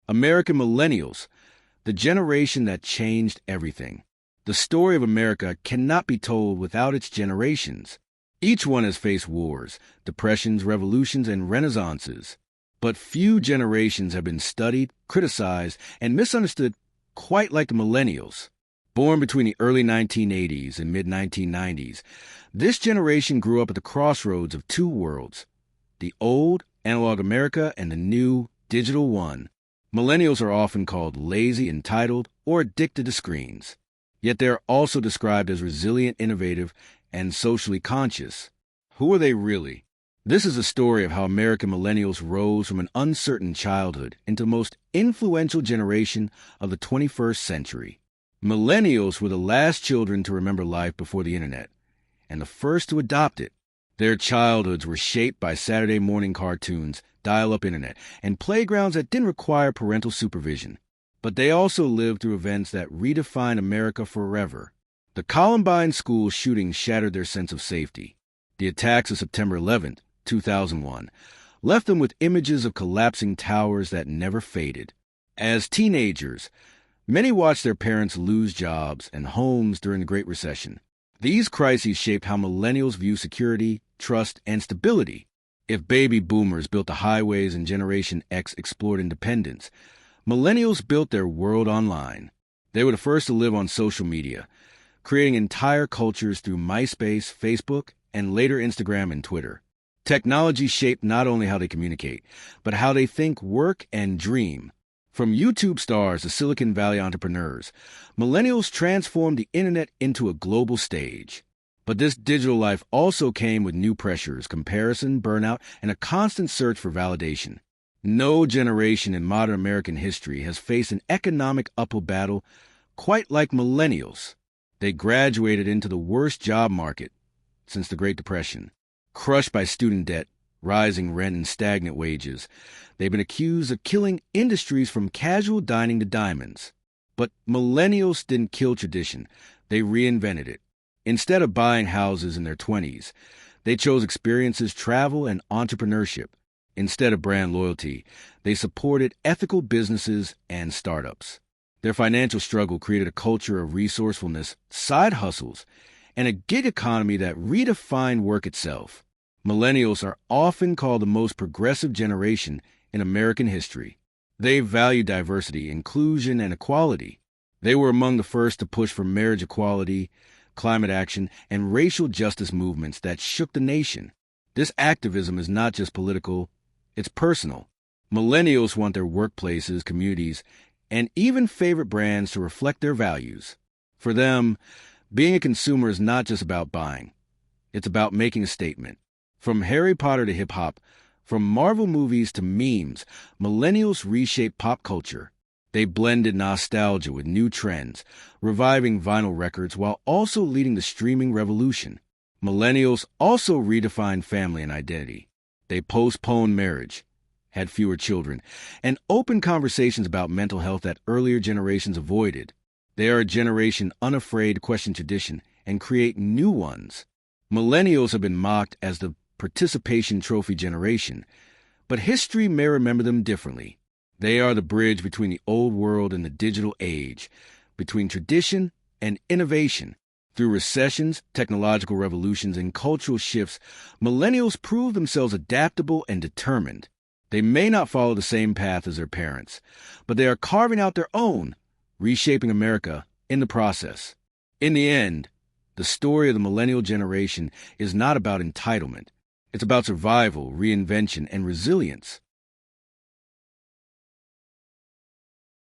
American Millennials, the generation that changed everything. The story of America cannot be told without its generations. Each one has faced wars, depressions, revolutions, and renaissances. But few generations have been studied, criticized, and misunderstood quite like the millennials. Born between the early 1980s and mid-1990s, this generation grew up at the crossroads of two worlds, the old, analog America, and the new, digital one. Millennials are often called lazy, entitled, or addicted to screens. Yet they are also described as resilient, innovative, and socially conscious. Who are they really? This is a story of how American millennials rose from an uncertain childhood into the most influential generation of the 21st century. Millennials were the last children to remember life before the internet, and the first to adopt it. Their childhoods were shaped by Saturday morning cartoons, dial-up internet, and playgrounds that didn't require parental supervision. But they also lived through events that redefined America forever. The Columbine school shooting shattered their sense of safety. The attacks of September 11th, 2001, left them with images of collapsing towers that never faded. As teenagers, many watched their parents lose jobs and homes during the Great Recession. These crises shaped how millennials view security, trust, and stability. If baby boomers built the highways and Generation X explored independence, millennials built their world online. They were the first to live on social media, creating entire cultures through MySpace, Facebook, and later Instagram and Twitter. Technology shaped not only how they communicate, but how they think, work, and dream. From YouTube stars to Silicon Valley entrepreneurs, millennials transformed the internet into a global stage. But this digital life also came with new pressures, comparison, burnout, and a constant search for validation. No generation in modern American history has faced an economic uphill battle quite like millennials. They graduated into the worst job market since the Great Depression. Crushed by student debt, rising rent, and stagnant wages, they've been accused of killing industries from casual dining to diamonds. But millennials didn't kill tradition. They reinvented it. Instead of buying houses in their 20s, they chose experiences, travel, and entrepreneurship. Instead of brand loyalty, they supported ethical businesses and startups. Their financial struggle created a culture of resourcefulness, side hustles, and a gig economy that redefined work itself. Millennials are often called the most progressive generation in American history. They value diversity, inclusion, and equality. They were among the first to push for marriage equality, climate action, and racial justice movements that shook the nation. This activism is not just political, it's personal. Millennials want their workplaces, communities, and even favorite brands to reflect their values. For them, being a consumer is not just about buying. It's about making a statement. From Harry Potter to hip-hop, from Marvel movies to memes, millennials reshaped pop culture. They blended nostalgia with new trends, reviving vinyl records while also leading the streaming revolution. Millennials also redefined family and identity. They postponed marriage, had fewer children, and opened conversations about mental health that earlier generations avoided. They are a generation unafraid to question tradition and create new ones. Millennials have been mocked as the participation trophy generation, but history may remember them differently. They are the bridge between the old world and the digital age, between tradition and innovation. Through recessions, technological revolutions, and cultural shifts, millennials prove themselves adaptable and determined. They may not follow the same path as their parents, but they are carving out their own, reshaping America in the process. In the end, the story of the millennial generation is not about entitlement. It's about survival, reinvention, and resilience.